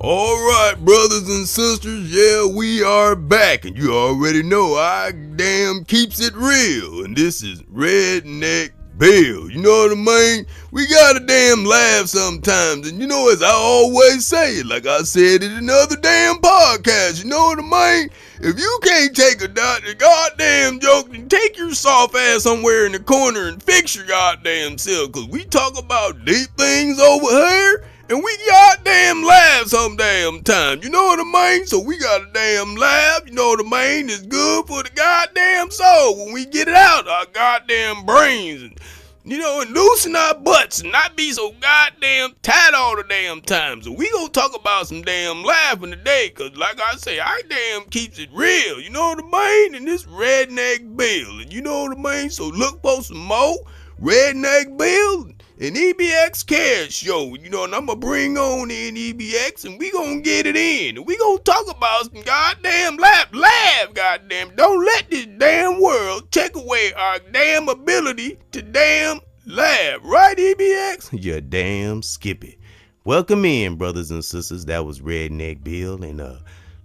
All right, brothers and sisters, yeah, we are back, and you already know I damn keeps it real, and this is Redneck Bill. You know what I mean? We gotta damn laugh sometimes, and you know as I always say it, like I said in another damn podcast, you know what I mean? If you can't take a goddamn joke, then take your soft ass somewhere in the corner and fix your goddamn self, cause we talk about deep things over here. And we goddamn laugh some damn time. You know what I mean? So we gotta damn laugh. You know what I mean? It's good for the goddamn soul when we get it out our goddamn brains. And, and loosen our butts and not be so goddamn tight all the damn time. So we gonna talk about some damn laughing today. Cause like I say, I damn keeps it real. You know what I mean? And this Redneck Bill. And you know what I mean? So look for some more Redneck Bill. An EBXCARES show, and I'm gonna bring on in EBX, and we gonna get it in, and we gonna talk about some goddamn laugh, goddamn. Don't let this damn world take away our damn ability to damn laugh, right, EBX? You damn skippy. Welcome in, brothers and sisters. That was Redneck Bill, and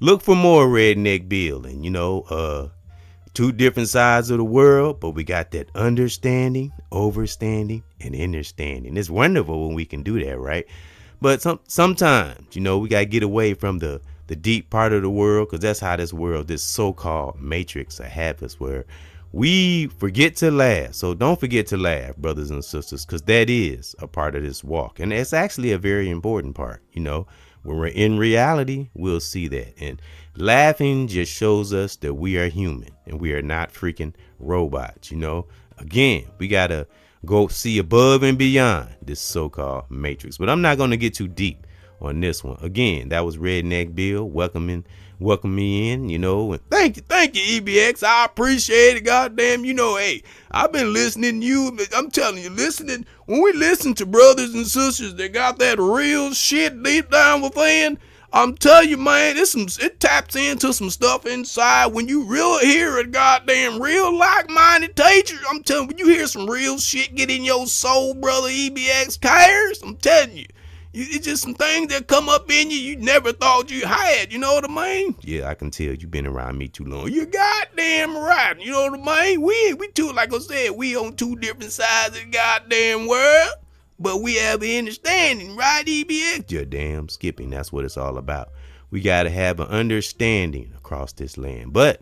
look for more Redneck Bill, and two different sides of the world, but we got that understanding, overstanding, and understanding. It's wonderful when we can do that, right? But sometimes, we got to get away from the deep part of the world, because that's how this world, this so-called matrix have us, where we forget to laugh. So don't forget to laugh, brothers and sisters, because that is a part of this walk. And it's actually a very important part, When we're in reality, we'll see that. And laughing just shows us that we are human and we are not freaking robots, Again, we got to go see above and beyond this so-called matrix. But I'm not going to get too deep on this one. Again, that was Redneck Bill. Welcome me in, and thank you, EBX. I appreciate it, goddamn. Hey, I've been listening to you. I'm telling you, when we listen to brothers and sisters that got that real shit deep down within, I'm telling you, man, it taps into some stuff inside. When you really hear a goddamn real like-minded teacher, I'm telling you, when you hear some real shit get in your soul, brother EBXCARES, I'm telling you. It's just some things that come up in you never thought you had. You know what I mean? Yeah, I can tell you've been around me too long. You're goddamn right. You know what I mean? We two, like I said, we on two different sides of the goddamn world. But we have an understanding, right, EBX? You're damn skipping. That's what it's all about. We got to have an understanding across this land. But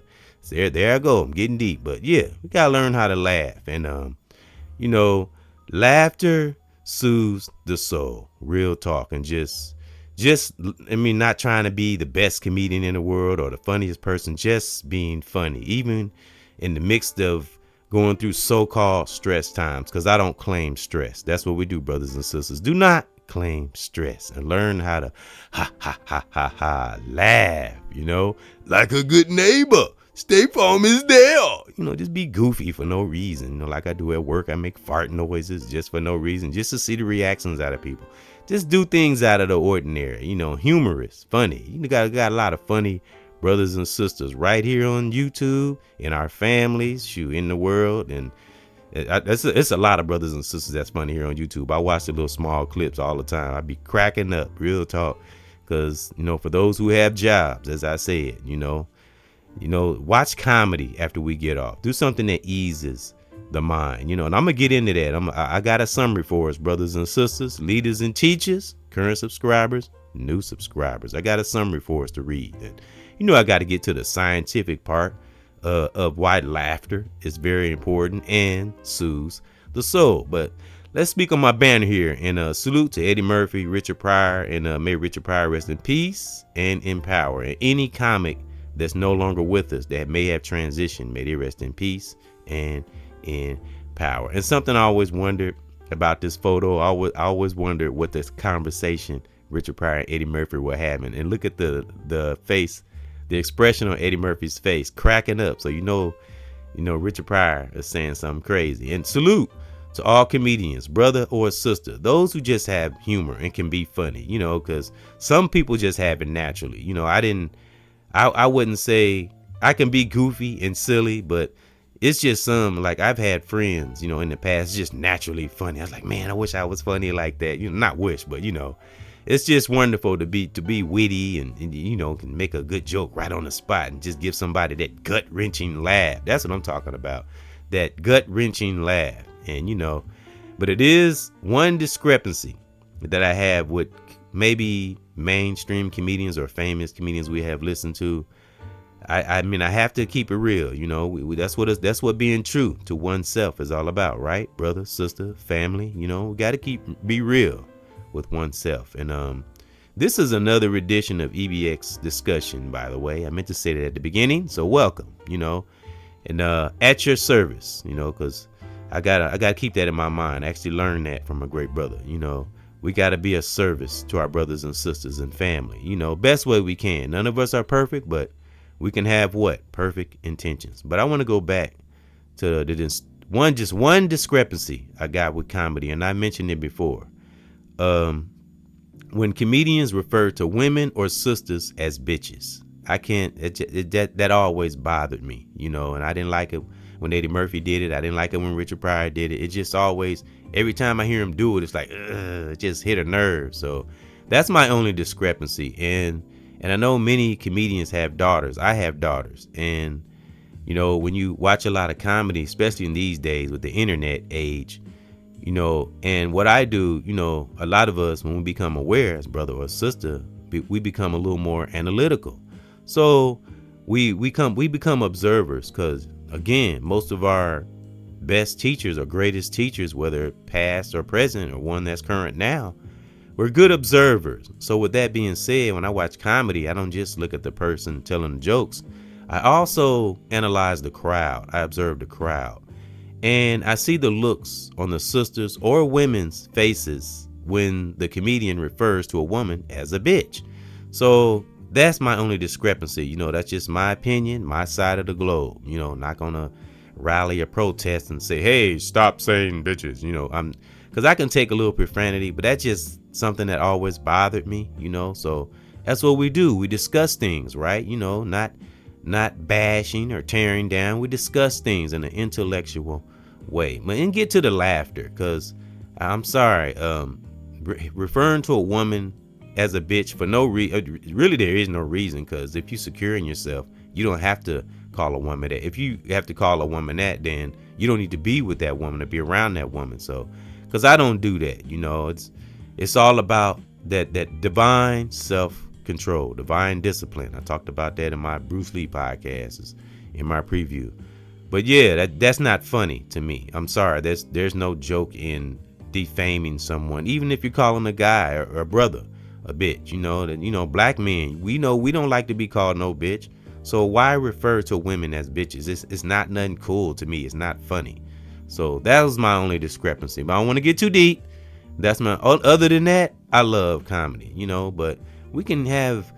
there I go. I'm getting deep. But yeah, we got to learn how to laugh. And, laughter soothes the soul. Real talk. And not trying to be the best comedian in the world or the funniest person, just being funny, even in the midst of going through so-called stress times, because I don't claim stress. That's what we do, brothers and sisters. Do not claim stress and learn how to laugh, like a good neighbor. State Farm is there. Just be goofy for no reason. Like I do at work, I make fart noises just for no reason, just to see the reactions out of people. Just do things out of the ordinary, humorous, funny. Got a lot of funny brothers and sisters right here on YouTube, in our families, in the world. And it's a lot of brothers and sisters that's funny here on YouTube. I watch the little small clips all the time. I be cracking up, real talk. Because, for those who have jobs, as I said, watch comedy after we get off. Do something that eases the mind, and I'm going to get into that. I got a summary for us, brothers and sisters, leaders and teachers, current subscribers, new subscribers. I got a summary for us to read. And, I got to get to the scientific part of why laughter is very important and soothes the soul. But let's speak on my banner here, and salute to Eddie Murphy, Richard Pryor, and may Richard Pryor rest in peace and in power. And any comic that's no longer with us that may have transitioned, may they rest in peace and in power. And something I always wondered about this photo, I always wondered what this conversation Richard Pryor and Eddie Murphy were having. And look at the face, the expression on Eddie Murphy's face, cracking up. So Richard Pryor is saying something crazy. And salute to all comedians, brother or sister, those who just have humor and can be funny, because some people just have it naturally. I wouldn't say I can be goofy and silly, but it's just like I've had friends, in the past just naturally funny. I was like, man, I wish I was funny like that. Not wish, but it's just wonderful to be witty and you know, can make a good joke right on the spot and just give somebody that gut wrenching laugh. That's what I'm talking about. That gut wrenching laugh. And you know, but it is one discrepancy that I have with maybe mainstream comedians or famous comedians we have listened to. I mean, I have to keep it real, you know. That's what being true to oneself is all about, right? Brother, sister, family, you know, we got to be real with oneself. And this is another edition of EBX discussion, by the way. I meant to say that at the beginning, so welcome, you know, and at your service, you know, because I gotta keep that in my mind. I actually learned that from a great brother, you know. We got to be a service to our brothers and sisters and family, you know, best way we can. None of us are perfect, but we can have what? Perfect intentions. But I want to go back to one discrepancy I got with comedy, and I mentioned it before. When comedians refer to women or sisters as bitches, I can't. That always bothered me, you know. And I didn't like it when Eddie Murphy did it. I didn't like it when Richard Pryor did it. It just always, every time I hear him do it, it's like, it just hit a nerve. So that's my only discrepancy. And I know many comedians have daughters. I have daughters. And, you know, when you watch a lot of comedy, especially in these days with the internet age, you know, and what I do, you know, a lot of us, when we become aware as brother or sister, we become a little more analytical. So we become observers because, again, most of our best teachers or greatest teachers, whether past or present or one that's current now, we're good observers. So with that being said, when I watch comedy, I don't just look at the person telling jokes. I also analyze the crowd. I observe the crowd. And I see the looks on the sisters or women's faces when the comedian refers to a woman as a bitch. So that's my only discrepancy. You know, that's just my opinion, my side of the globe. You know, not gonna rally or protest and say, hey, stop saying bitches. You know, because I can take a little profanity, but that's just something that always bothered me, you know. So that's what we do. We discuss things, right? You know, not bashing or tearing down. We discuss things in an intellectual way. And get to the laughter, because I'm sorry, referring to a woman as a bitch for no reason, really there is no reason, because if you secure in yourself, you don't have to call a woman that. If you have to call a woman that, then you don't need to be with that woman or be around that woman. So, because I don't do that, you know. It's all about that divine self-control, divine discipline. I talked about that in my Bruce Lee podcast, in my preview. But yeah, that's not funny to me. I'm sorry. There's no joke in defaming someone, even if you're calling a guy or a brother a bitch. You know, black men, we know we don't like to be called no bitch. So why refer to women as bitches? It's not nothing cool to me. It's not funny. So that was my only discrepancy. But I don't want to get too deep. That's my. Other than that, I love comedy. You know, but we can have,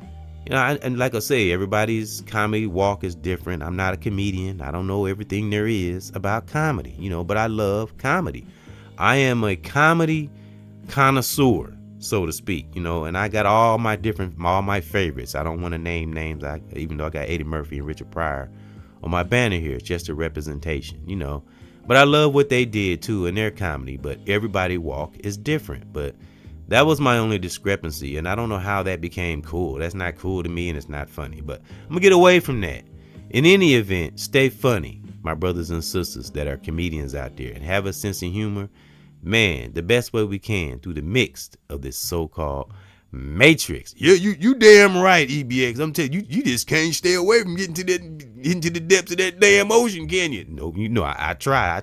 you know, and like I say, everybody's comedy walk is different. I'm not a comedian. I don't know everything there is about comedy. You know, but I love comedy. I am a comedy connoisseur, so to speak, you know, and I got all my favorites. I don't want to name names, even though I got Eddie Murphy and Richard Pryor on my banner here. It's just a representation, you know. But I love what they did too in their comedy. But everybody walk is different. But that was my only discrepancy, and I don't know how that became cool. That's not cool to me, and it's not funny. But I'm gonna get away from that. In any event, stay funny, my brothers and sisters that are comedians out there, and have a sense of humor. Man, the best way we can through the mix of this so-called matrix. Yeah, you damn right, EBX. I'm telling you, you just can't stay away from getting into the depths of that damn ocean, can you? No, you know, I try.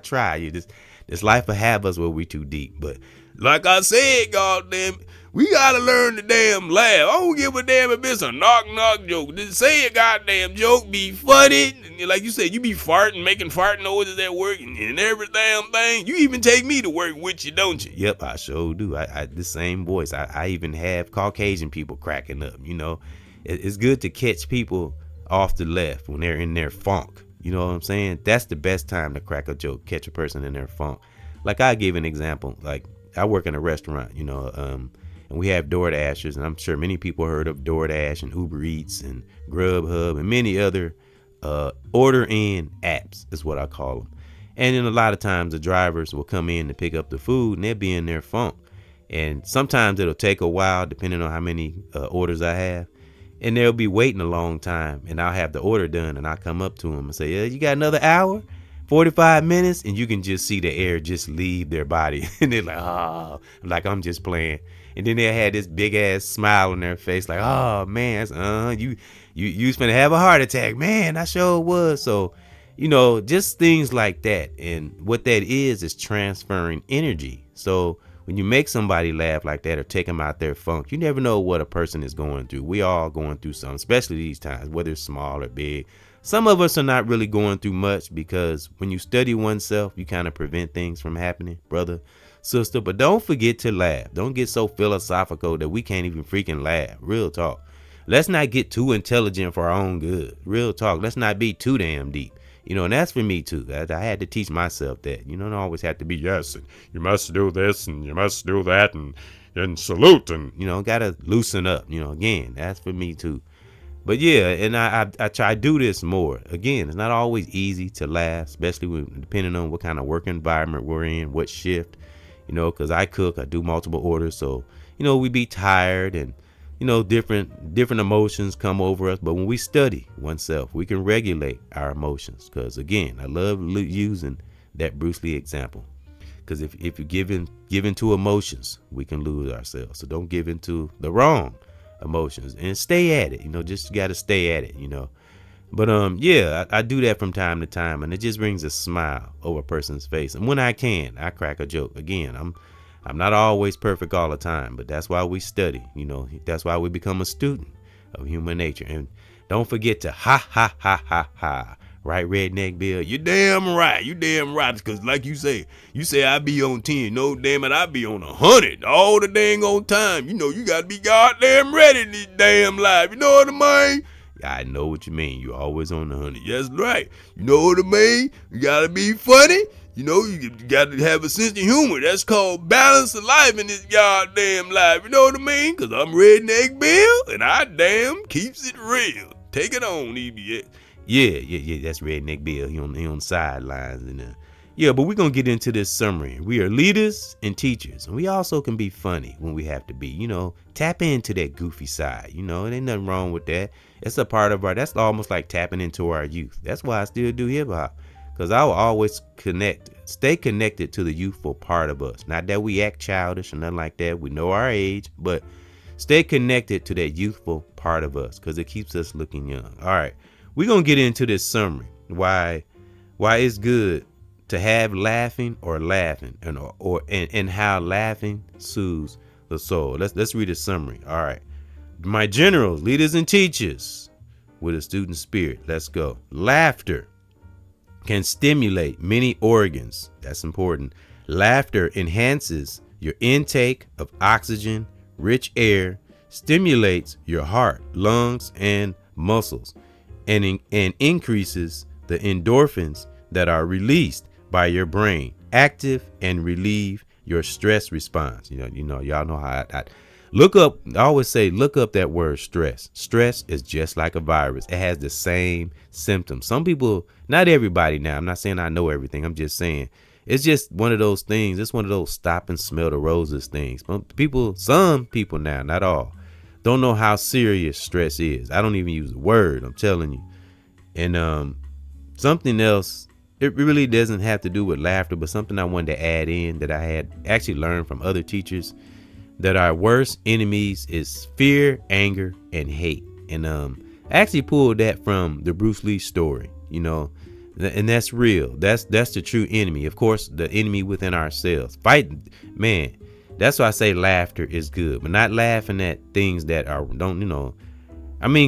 This life will have us where we too deep. But like I said, goddamn, we gotta learn to damn laugh. I don't give a damn if it's a knock joke. Just say a goddamn joke, be funny. And like you said, you be farting, making fart noises at work and every damn thing. You even take me to work with you, don't you? Yep, I sure do. I the same voice. I even have Caucasian people cracking up. You know, it's good to catch people off the left when they're in their funk. You know what I'm saying? That's the best time to crack a joke, catch a person in their funk. Like I give an example. Like I work in a restaurant, you know, and we have DoorDashers, and I'm sure many people heard of DoorDash and Uber Eats and Grubhub and many other order-in apps is what I call them. And then a lot of times the drivers will come in to pick up the food, and they'll be in their funk. And sometimes it'll take a while depending on how many orders I have. And they'll be waiting a long time, and I'll have the order done, and I'll come up to them and say, yeah, you got another hour, 45 minutes, and you can just see the air just leave their body. And they're like, oh, like I'm just playing. And then they had this big ass smile on their face, like, oh man, you was finna have a heart attack, man. I sure was. So, just things like that. And what that is transferring energy. So when you make somebody laugh like that or take them out their funk, you never know what a person is going through. We all going through something, especially these times, whether it's small or big. Some of us are not really going through much because when you study oneself, you kind of prevent things from happening, brother, sister. But don't forget to laugh. Don't get so philosophical that we can't even freaking laugh. Real talk. Let's not get too intelligent for our own good. Real talk. Let's not be too damn deep. And that's for me too. I had to teach myself that. You don't always have to be, yes, and you must do this and you must do that and salute and, gotta loosen up. Again, that's for me too. But yeah, and I try to do this more. Again, it's not always easy to laugh, especially depending on what kind of work environment we're in, what shift, because I cook, I do multiple orders. So, we be tired and, different emotions come over us. But when we study oneself, we can regulate our emotions. Because again, I love using that Bruce Lee example. Because if you give in to emotions, we can lose ourselves. So don't give into the wrong emotions and stay at it. Just got to stay at it. But yeah, I do that from time to time, and it just brings a smile over a person's face. And when I can, I crack a joke. Again, I'm not always perfect all the time, but that's why we study. That's why we become a student of human nature. And don't forget to ha ha ha ha ha. Right, Redneck Bill? You damn right. Because like you say I be on 10. No, damn it, I be on 100 all the dang on time. You got to be goddamn ready in this damn life. You know what I mean? I know what you mean. You always on 100. That's right. You know what I mean? You got to be funny. You got to have a sense of humor. That's called balance of life in this goddamn life. You know what I mean? Because I'm Redneck Bill, and I damn keeps it real. Take it on, EBX. Yeah. That's Redneck Bill. He on the sidelines. And yeah, but we're going to get into this summary. We are leaders and teachers. And we also can be funny when we have to be. Tap into that goofy side. It ain't nothing wrong with that. It's a part of that's almost like tapping into our youth. That's why I still do hip hop. Because I will always stay connected to the youthful part of us. Not that we act childish or nothing like that. We know our age. But stay connected to that youthful part of us. Because it keeps us looking young. All right. We're going to get into this summary. Why it's good to have laughing or laughing and how laughing soothes the soul. Let's read a summary. All right. My generals, leaders, and teachers with a student spirit. Let's go. Laughter can stimulate many organs. That's important. Laughter enhances your intake of oxygen, rich air, stimulates your heart, lungs, and muscles, and increases the endorphins that are released by your brain, active and relieve your stress response. Y'all know how I look up. I always say, look up that word stress. Stress is just like a virus. It has the same symptoms. Some people, not everybody now, I'm not saying I know everything. I'm just saying it's just one of those things. It's one of those stop and smell the roses things. Some people now, not all, don't know how serious stress is. I don't even use the word. I'm telling you. And something else, it really doesn't have to do with laughter, but something I wanted to add in that I had actually learned from other teachers, that our worst enemies is fear, anger, and hate. And I actually pulled that from the Bruce Lee story, and that's real. That's the true enemy. Of course, the enemy within ourselves. Fight, man. That's why I say laughter is good, but not laughing at things that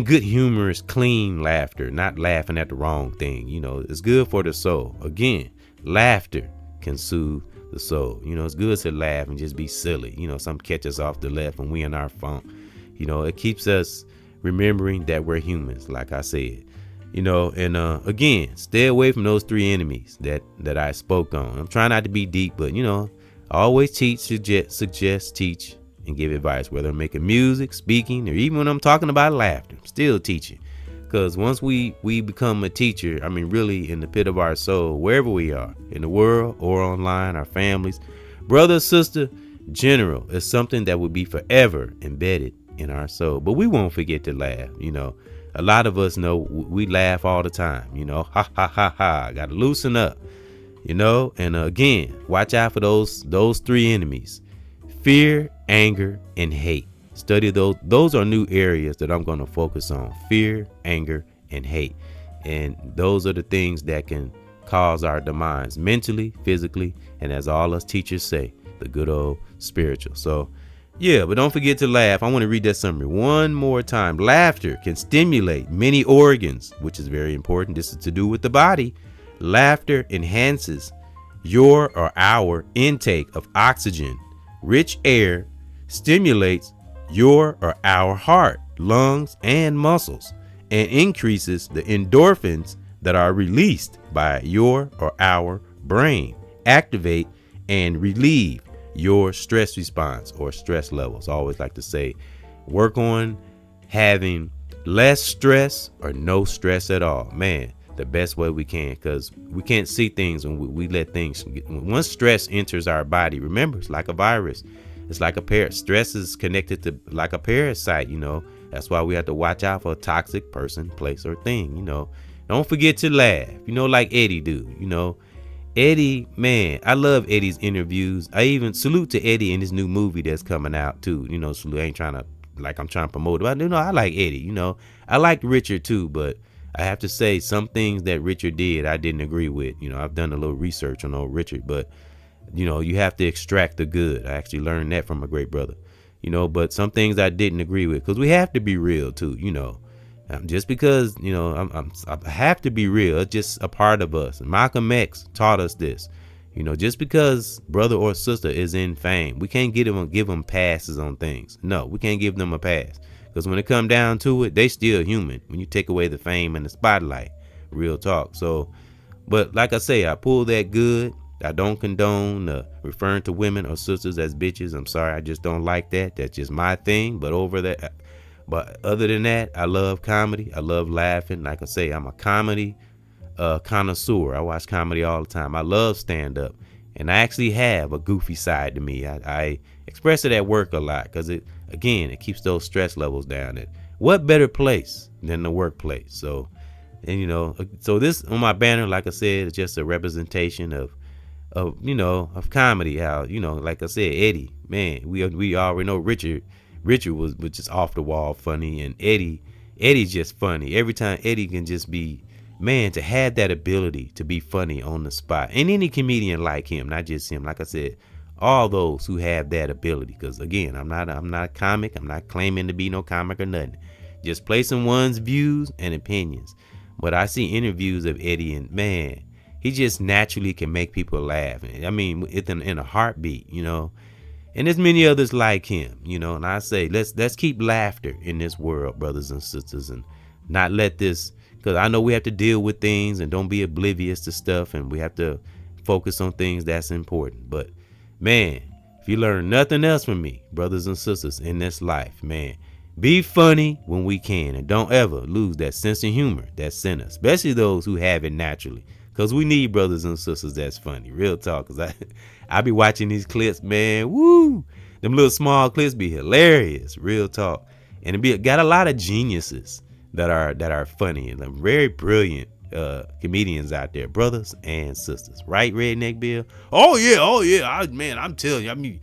good humorous, clean laughter, not laughing at the wrong thing. It's good for the soul. Again, laughter can soothe the soul. It's good to laugh and just be silly. Some catch us off the left when we in our funk. It keeps us remembering that we're humans, like I said. And again, stay away from those three enemies that I spoke on. I'm trying not to be deep, but I always teach, suggest, teach, and give advice, whether I'm making music, speaking, or even when I'm talking about laughter. I'm still teaching. Because once we become a teacher, really in the pit of our soul, wherever we are, in the world or online, our families, brother, sister, general is something that will be forever embedded in our soul. But we won't forget to laugh. A lot of us know we laugh all the time. Ha ha ha ha. Got to loosen up. And again, watch out for those three enemies: fear, anger, and hate. Study those. Those are new areas that I'm going to focus on: fear, anger, and hate. And those are the things that can cause our demise mentally, physically, and as all us teachers say, the good old spiritual. So yeah, but don't forget to laugh. I want to read that summary one more time. Laughter can stimulate many organs, which is very important. This is to do with the body. Laughter enhances your or our intake of oxygen, rich air, stimulates your or our heart, lungs, and muscles, and increases the endorphins that are released by your or our brain, activate and relieve your stress response or stress levels. I always like to say, work on having less stress or no stress at all. Man, the best way we can, because we can't see things when we let things get. Once stress enters our body, remember, it's like a virus. It's like a stress is connected to like a parasite. That's why we have to watch out for a toxic person, place, or thing. Don't forget to laugh, like Eddie do. Eddie, man, I love Eddie's interviews. I even salute to Eddie in his new movie that's coming out too. Salute. I ain't trying to I'm trying to promote it, but I like Eddie. I like Richard too, but I have to say some things that Richard did I didn't agree with. I've done a little research on old Richard, but you have to extract the good. I actually learned that from a great brother. But some things I didn't agree with, because we have to be real too. Just because I have to be real, it's just a part of us. Malcolm X taught us this. Just because brother or sister is in fame, we can't give them passes on things. No, we can't give them a pass, because when it come down to it, they still human. When you take away the fame and the spotlight, real talk. So, but like I say, I pull that good. I don't condone referring to women or sisters as bitches. I'm sorry, I just don't like that. That's just my thing. But other than that, I love comedy. I love laughing. Like I say, I'm a comedy connoisseur. I watch comedy all the time. I love stand up, and I actually have a goofy side to me. I express it at work a lot, because it keeps those stress levels down. What better place than the workplace? So, and so this on my banner, like I said, is just a representation of comedy. How, like I said, Eddie, man, we already know Richard was just off the wall funny, and Eddie's just funny. Every time Eddie can just be, man, to have that ability to be funny on the spot. And any comedian like him, not just him, like I said, all those who have that ability. Because again, I'm not a comic. I'm not claiming to be no comic or nothing. Just placing one's views and opinions. But I see interviews of Eddie, and man, he just naturally can make people laugh. I mean, in a heartbeat, And there's many others like him, and I say, let's keep laughter in this world, brothers and sisters, and not let this, because I know we have to deal with things and don't be oblivious to stuff, and we have to focus on things that's important. But man, if you learn nothing else from me, brothers and sisters, in this life, man, be funny when we can, and don't ever lose that sense of humor that's in us, especially those who have it naturally. Because we need brothers and sisters that's funny. Real talk. Because I be watching these clips, man. Woo! Them little small clips be hilarious. Real talk. And got a lot of geniuses that are funny, and very brilliant comedians out there, brothers and sisters. Right, Redneck Bill? Oh yeah. I'm telling you.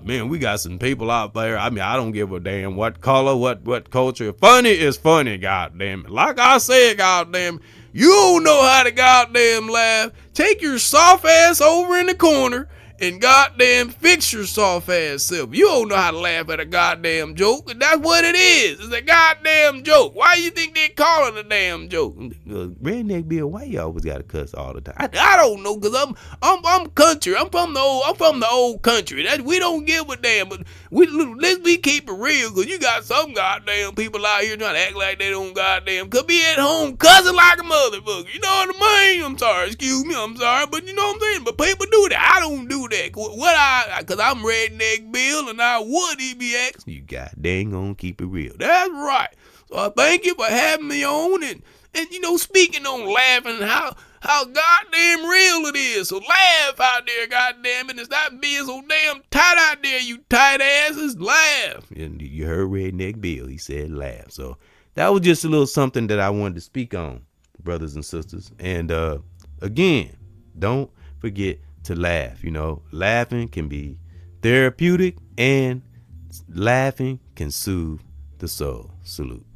Man, we got some people out there. I don't give a damn what color, what culture. Funny is funny, goddamn it. Like I said, goddamn, you don't know how to goddamn laugh. Take your soft ass over in the corner and goddamn fix your soft ass self. You don't know how to laugh at a goddamn joke, and that's what it is. It's a goddamn joke. Why you think they call it a damn joke? Redneck Bill, why you always gotta cuss all the time? I don't know, cause I'm country. I'm from the old country. We don't give a damn. But let's keep it real, cause you got some goddamn people out here trying to act like they don't goddamn could be at home cussing like a motherfucker. You know what I mean? I'm sorry, excuse me, I'm sorry, but you know what I'm saying. But people do that. I don't do that. that. Cause I'm Redneck Bill and I would EBX. You god dang gonna keep it real. That's right. So I thank you for having me on and speaking on laughing, how goddamn real it is. So laugh out there, goddamn it. And stop being so damn tight out there, you tight asses. Laugh. And you heard Redneck Bill. He said laugh. So that was just a little something that I wanted to speak on, brothers and sisters. And again, don't forget to laugh. Laughing can be therapeutic and laughing can soothe the soul. Salute.